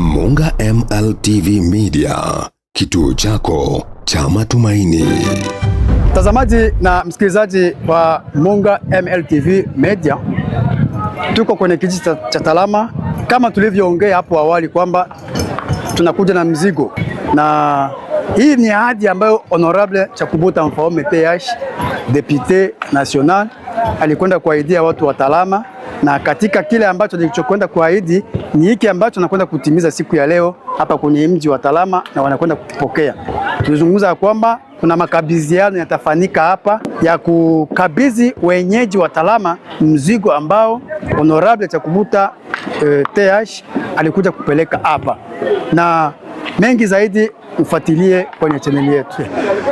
Munga MLTV Media, kituo chako cha matumaini. Mtazamaji na msikilizaji wa Munga MLTV Media, tuko kwenye kijiji cha Talama kama tulivyoongea hapo awali kwamba tunakuja na mzigo, na hii ni ahadi ambayo Honorable Chakubuta Mfaume TH Député National alikwenda kuahidia watu wa Talama, na katika kile ambacho nilichokwenda kuahidi ni hiki ambacho nakwenda kutimiza siku ya leo hapa kwenye mji wa Talama, na wanakwenda kupokea. Tulizungumza kwamba kuna makabidhiano yatafanyika hapa ya kukabidhi wenyeji wa Talama mzigo ambao Honorable Chakubuta TH alikuja kupeleka hapa, na mengi zaidi ufuatilie kwenye chaneli yetu.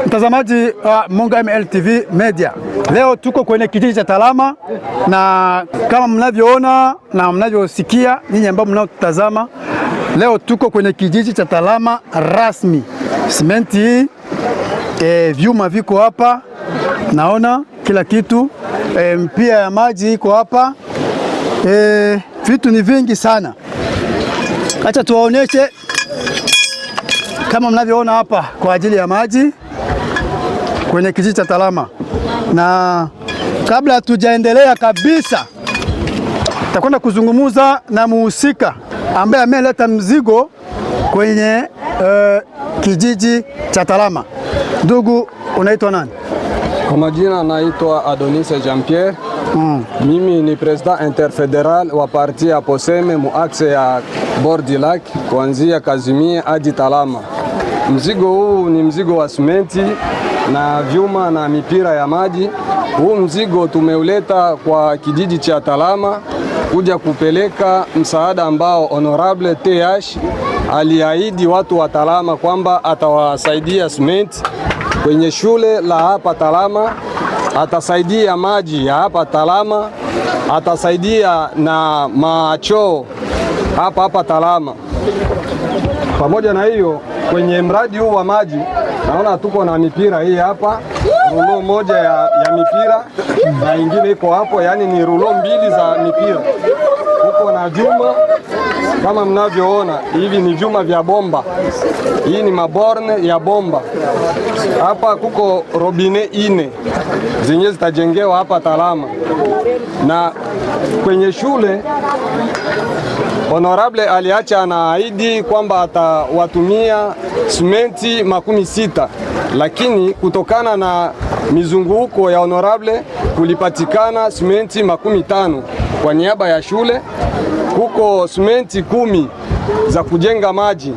Mtazamaji wa Munga MLTV Media, leo tuko kwenye kijiji cha Talama, na kama mnavyoona na mnavyosikia ninyi ambao mnaotazama, leo tuko kwenye kijiji cha Talama rasmi. Simenti hii, vyuma viko hapa, naona kila kitu, mpia ya maji iko hapa, vitu ni vingi sana. Acha tuwaonyeshe kama mnavyoona hapa kwa ajili ya maji kwenye kijiji cha Talama. Na kabla hatujaendelea kabisa, tutakwenda kuzungumza na muhusika ambaye ameleta mzigo kwenye kijiji cha Talama. Ndugu, unaitwa nani? Kwa majina naitwa Adonis Jean Pierre. Mimi ni president interfederal wa parti ya Poseme muaxe ya Bordi Lac kuanzia Kazimie hadi Talama. Mzigo huu ni mzigo wa simenti na vyuma na mipira ya maji. Huu mzigo tumeuleta kwa kijiji cha Talama kuja kupeleka msaada ambao Honorable TH aliahidi watu wa Talama kwamba atawasaidia simenti kwenye shule la hapa Talama, atasaidia maji ya hapa Talama, atasaidia na macho hapa Talama. Pamoja na hiyo, kwenye mradi huu wa maji naona tuko na mipira hii hapa, rulo moja ya mipira na ingine iko hapo, yani ni rulo mbili za mipira. Tuko na vyuma kama mnavyoona, hivi ni vyuma vya bomba. Hii ni maborne ya bomba. Hapa kuko robine ine zenye zitajengewa hapa Talama, na kwenye shule Honorable aliacha anaahidi kwamba atawatumia simenti 60, lakini kutokana na mizunguko ya Honorable kulipatikana simenti 15 kwa niaba ya shule. Huko simenti 10 za kujenga maji,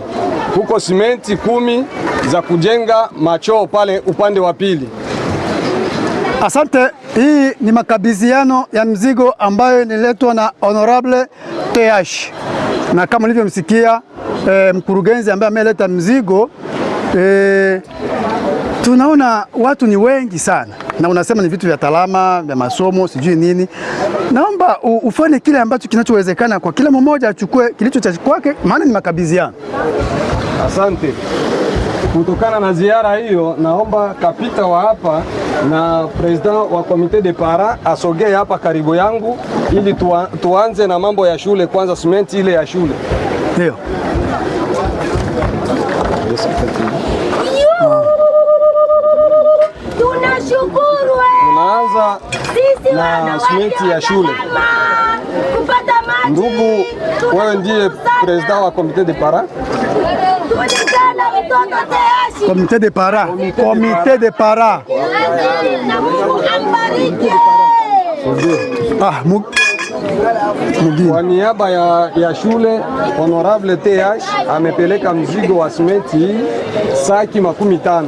huko simenti 10 za kujenga machoo pale upande wa pili. Asante. Hii ni makabidhiano ya mzigo ambayo niletwa na Honorable TH, na kama nilivyomsikia mkurugenzi ambaye ameleta mzigo, tunaona watu ni wengi sana, na unasema ni vitu vya Talama, vya masomo, sijui nini. Naomba ufanye kile ambacho kinachowezekana kwa kila mmoja achukue kilicho cha kwake, maana ni makabidhiano. Asante. Kutokana na ziara hiyo, naomba kapita wa hapa na president wa komite de para asogee hapa karibu yangu ili tuanze na mambo ya shule kwanza, simenti ile ya shule. Ndio. Tunashukuru tunaanza na simenti ya shule. Ndugu, wewe ndiye president wa komite de para? Comité de para. Comité de para. Kwa niaba ya shule, Honorable TH amepeleka mzigo wa simenti saki 15.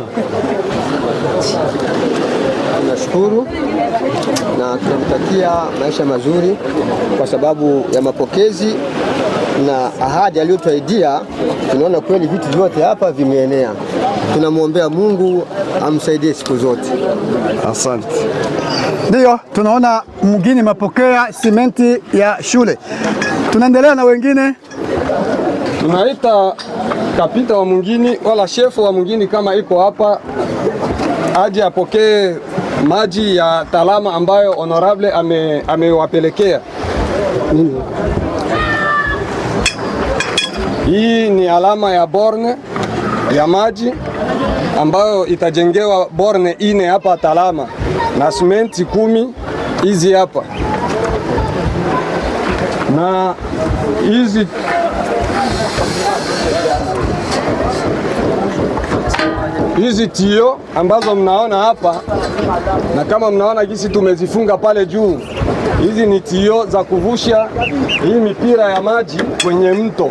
Tunashukuru na tunamtakia maisha mazuri kwa sababu ya mapokezi na ahadi aliyotuahidia. Tunaona kweli vitu vyote hapa vimeenea. Tunamwombea Mungu amsaidie siku zote. Asante. Ndio, tunaona mgini mapokea simenti ya shule. Tunaendelea na wengine. Tunaita kapita wa mwingine wala shefu wa mwingine kama iko hapa aje apokee maji ya Talama ambayo Honorable amewapelekea. Hii ni alama ya borne ya maji ambayo itajengewa borne ine hapa Talama na simenti 10 hizi hapa, na hizi tio ambazo mnaona hapa, na kama mnaona gisi tumezifunga pale juu, hizi ni tio za kuvusha hii mipira ya maji kwenye mto.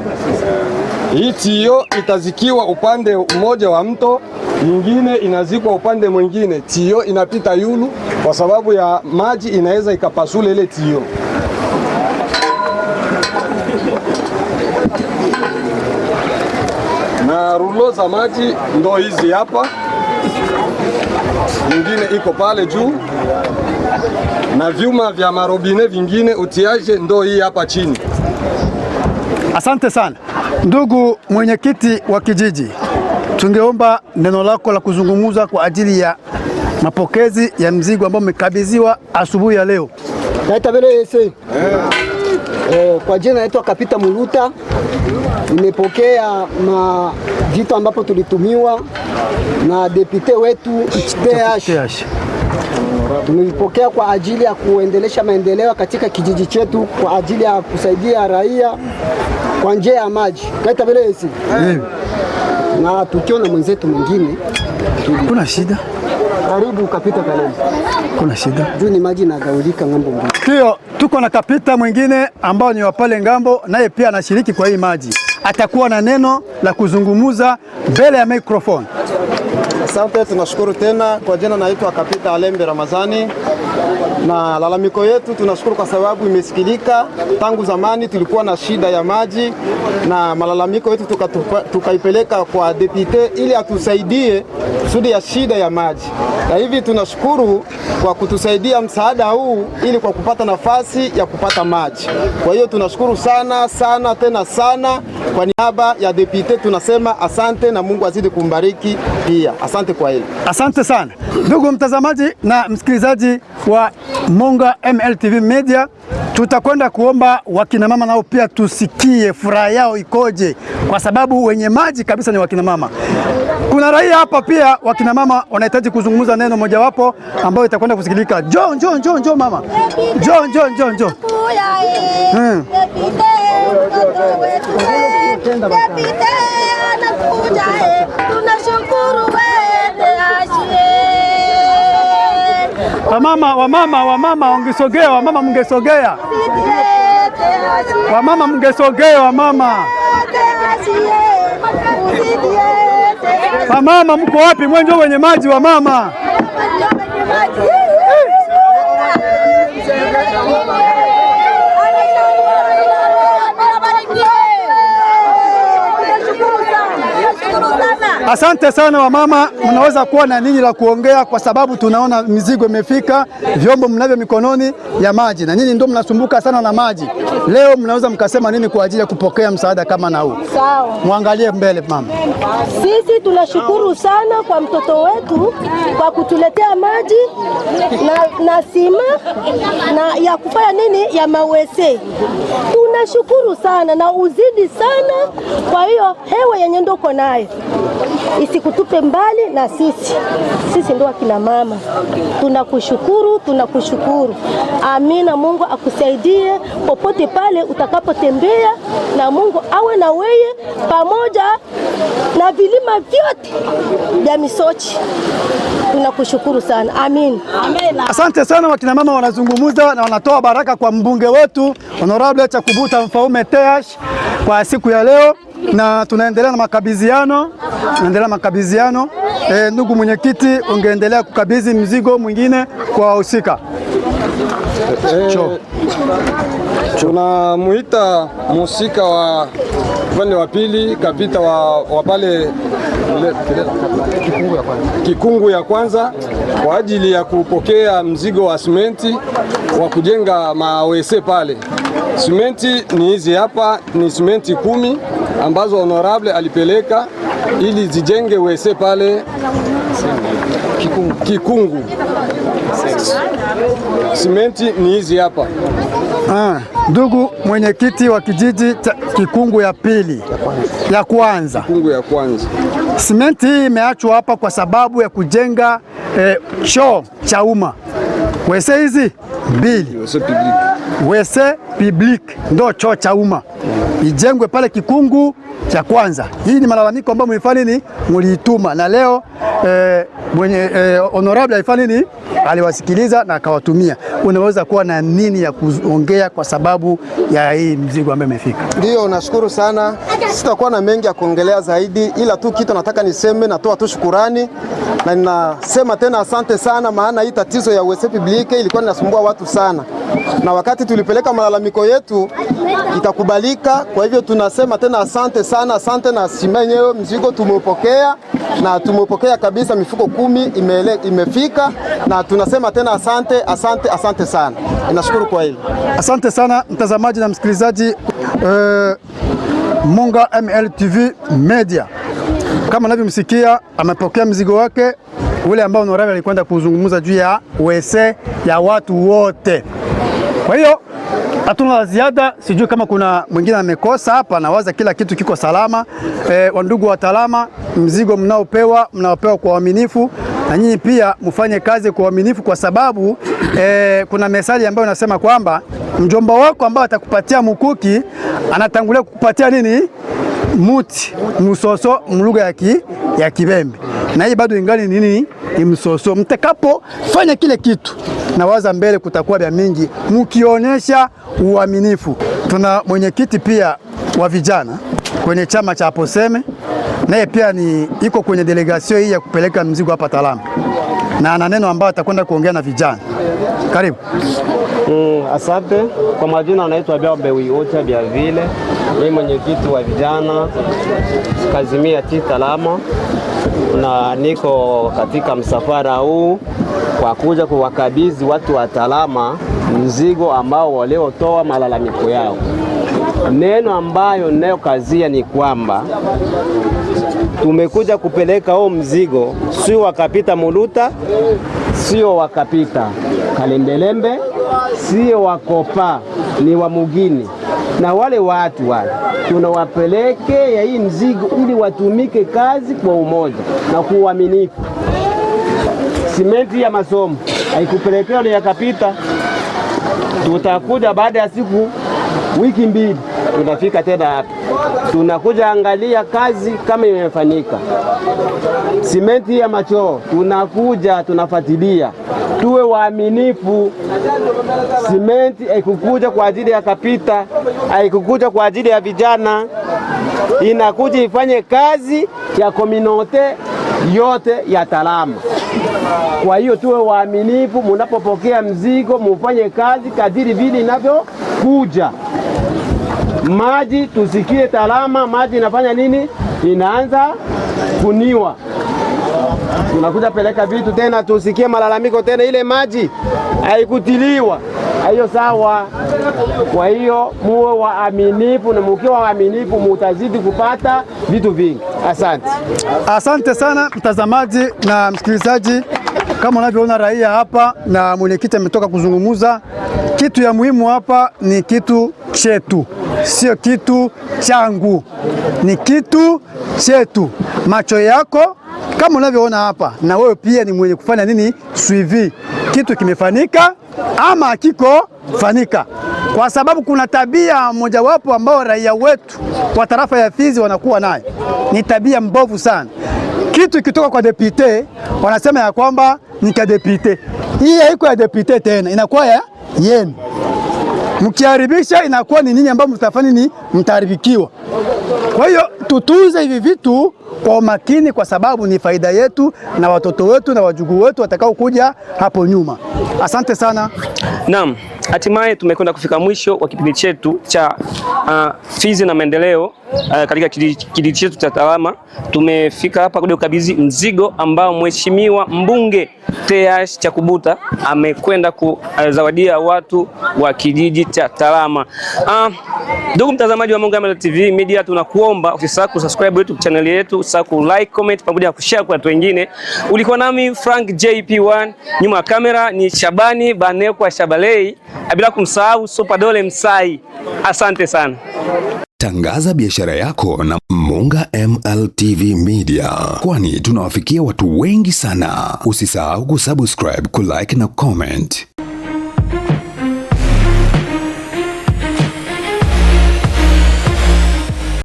Hii tio itazikiwa upande mmoja wa mto, nyingine inazikwa upande mwingine. Tio inapita yulu kwa sababu ya maji inaweza ikapasula ile tio. Na rulo za maji ndo hizi hapa, nyingine iko pale juu, na vyuma vya marobine vingine utiaje ndo hii hapa chini. Asante sana ndugu mwenyekiti wa kijiji, tungeomba neno lako la kuzungumza kwa ajili ya mapokezi ya mzigo ambao mmekabidhiwa asubuhi ya leo. Kwa jina naitwa Kapita Muluta. Nimepokea vitu ambapo tulitumiwa na depute wetu HTH. Tumevipokea kwa ajili ya kuendelesha maendeleo katika kijiji chetu, kwa ajili ya kusaidia raia kwa njia ya maji. Na tukiona mwenzetu mwingine, kuna shida? Karibu Kapita Kalembe. Kuna shida? Juu ni maji na gaulika ngambo mbili. Ndio, tuko na kapita mwingine ambao ni wa pale ngambo, naye pia anashiriki kwa hii maji. Atakuwa na neno la kuzungumuza mbele ya microphone. Asante, tunashukuru tena. Kwa jina naitwa Kapita Alembe Ramazani, na lalamiko yetu tunashukuru kwa sababu imesikilika. Tangu zamani tulikuwa na shida ya maji, na malalamiko yetu tukaipeleka kwa depute ili atusaidie kusudi ya shida ya maji, na hivi tunashukuru kwa kutusaidia msaada huu ili kwa kupata nafasi ya kupata maji. Kwa hiyo tunashukuru sana sana tena sana. Kwa niaba ya depute tunasema asante na Mungu azidi kumbariki pia. Asante kwa hili. Asante sana ndugu mtazamaji na msikilizaji wa Monga MLTV Media, tutakwenda kuomba wakina mama nao pia tusikie furaha yao ikoje, kwa sababu wenye maji kabisa ni wakina mama. Kuna raia hapa pia, wakina mama wanahitaji kuzungumza neno mojawapo ambayo itakwenda kusikilika. Njoo mama, njoo. Wamama wangesogea, wamama mngesogea. Wamama mngesogea, wamama. Wamama mko wapi? Mwenjo wenye maji wamama. Asante sana wamama, mnaweza kuwa na nini la kuongea, kwa sababu tunaona mizigo imefika, vyombo mnavyo mikononi ya maji, na nyinyi ndio mnasumbuka sana na maji. Leo mnaweza mkasema nini kwa ajili ya kupokea msaada kama na huu? Sawa. Muangalie mbele mama. Sisi tunashukuru sana kwa mtoto wetu kwa kutuletea maji na sima na ya kufanya nini ya mawese. Tunashukuru sana na uzidi sana. Kwa hiyo hewa yenye ndoko nayo isikutupe mbali na sisi ndio akina mama. Tunakushukuru. Amina. Mungu akusaidie popote pale utakapotembea, na Mungu awe na wewe pamoja na vilima vyote vya Misochi. Tunakushukuru sana. Amin. Asante sana. Wakina mama wanazungumuza na wanatoa baraka kwa mbunge wetu Honorable Chakubuta Mfaume Teash kwa siku ya leo, na tunaendelea na makabidhiano. Ndugu mwenyekiti, ungeendelea kukabidhi mzigo mwingine kwa wahusika. Tunamuita musika wa upande wa pili, kapita wa pale Kikungu ya kwanza kwa ajili ya kupokea mzigo wa simenti wa kujenga mawese pale. Simenti ni hizi hapa, ni simenti 10 ambazo honorable alipeleka ili zijenge wese pale Kikungu. Simenti ni hizi hapa. Ndugu mwenyekiti wa kijiji cha Kikungu ya kwanza. Kikungu ya kwanza. Simenti hii imeachwa hapa kwa sababu ya kujenga choo cha umma. Wese hizi mbili. Wese public ndo choo cha umma. Ijengwe pale Kikungu cha kwanza. Hii ni malalamiko ambayo mlifanya nini? Mliituma na leo honorable alifanya nini? Aliwasikiliza na akawatumia. Unaweza kuwa na nini ya kuongea kwa sababu ya hii mzigo ambayo imefika? Ndio, nashukuru sana. Sitakuwa na mengi ya kuongelea zaidi, ila tu kitu nataka niseme, natoa tu shukurani na ninasema tena asante sana, maana hii tatizo ya WC public ilikuwa inasumbua watu sana, na wakati tulipeleka malalamiko yetu itakubalika. Kwa hivyo tunasema tena asante sana, asante, na simenyewe mzigo tumeupokea na tumeupokea kabisa, mifuko 10 imefika, na tunasema tena asante sana. Ninashukuru kwa hili. Asante sana mtazamaji na msikilizaji Munga MLTV Media. Kama unavyomsikia amepokea mzigo wake ule ambao honorable alikwenda kuzungumza juu ya WC ya watu wote. Kwa hiyo hatuna la ziada, sijui kama kuna mwingine amekosa hapa, nawaza kila kitu kiko salama. Wandugu wataalamu, mzigo mnaopewa kwa uaminifu, na nyinyi pia mfanye kazi kwa uaminifu, kwa sababu kuna mesali ambayo inasema kwamba mjomba wako ambao atakupatia mkuki anatangulia kukupatia nini? Muti, msoso, mlugha ya Kibembe. Na hii bado ingali nini? Ni msoso. Mtakapo fanya kile kitu, na waza mbele kutakuwa vya mingi mkionyesha uaminifu. Tuna mwenyekiti pia wa vijana kwenye chama cha Poseme, naye pia iko kwenye delegasio hii ya kupeleka mzigo hapa Talama, na ana neno ambayo atakwenda kuongea na vijana. Karibu. Asante. Kwa majina anaitwa Biaombe Wiota bia vile. Mimi mwenyekiti wa vijana Kazimia Talama, na niko katika msafara huu kwa kuja kuwakabidhi watu wa Talama mzigo ambao waliotoa malalamiko yao. Neno ambayo nayo kazia ni kwamba tumekuja kupeleka huo mzigo, sio wakapita Muluta, sio wakapita Kalembelembe, sio wakopa, ni wa mugini. Na wale watu wale tunawapeleke ya hii mzigo ili watumike kazi kwa umoja na kwa uaminifu. Simenti ya masomo haikupelekewa ni yakapita. Tutakuja baada ya wiki 2 tunafika tena hapa, tunakuja angalia kazi kama imefanyika. Simenti ya machoo tunakuja tunafuatilia, tuwe waaminifu. Simenti haikukuja kwa ajili ya kapita, haikukuja kwa ajili ya vijana, inakuja ifanye kazi ya kominote yote ya Talama. Kwa hiyo tuwe waaminifu, munapopokea mzigo mufanye kazi kadiri vile inavyokuja. Maji tusikie Talama, maji inafanya nini? Inaanza kuniwa. Tunakuja peleka vitu tena, tusikie malalamiko tena, ile maji haikutiliwa. Hiyo sawa. Kwa hiyo muwe waaminifu, na mkiwa waaminifu mutazidi kupata vitu vingi. Asante. Asante sana mtazamaji na msikilizaji. Kama unavyoona raia hapa na mwenyekiti ametoka kuzungumuza, kitu ya muhimu hapa ni kitu chetu, sio kitu changu, ni kitu chetu. Macho yako kama unavyoona hapa, na wewe pia ni mwenye kufanya nini? Suivi kitu kimefanika ama hakiko fanika, kwa sababu kuna tabia mojawapo ambao raia wetu wa tarafa ya Fizi wanakuwa nayo, ni tabia mbovu sana. Kitu ikitoka kwa depute wanasema ya kwamba ni kwa depute. Hii haiko ya depute tena, inakuwa ya yenu. Mkiharibisha inakuwa ni nini ambao mtafanya ni mtaharibikiwa. Kwa hiyo tutunze hivi vitu kwa umakini, kwa sababu ni faida yetu na watoto wetu na wajukuu wetu watakao kuja hapo nyuma. Asante sana. Naam, hatimaye tumekwenda kufika mwisho wa kipindi chetu cha Fizi na maendeleo katika kijiji chetu cha Talama. Tumefika hapa kuja kukabidhi mzigo ambao mheshimiwa mbunge TH Chakubuta amekwenda kuzawadia watu wa kijiji cha Talama. Ndugu mtazamaji wa Munga MLTV Media, tunakuomba usisahau kusubscribe YouTube channel yetu, usisahau ku like, comment pamoja na kushare kwa watu wengine. Ulikuwa nami Frank JP1, nyuma ya kamera ni Shabani Banekwa Shabalei. bila kumsahau Sopadole Msai. Asante sana. Tangaza biashara yako na Munga MLTV Media, kwani tunawafikia watu wengi sana. Usisahau kusubscribe, kulike na comment.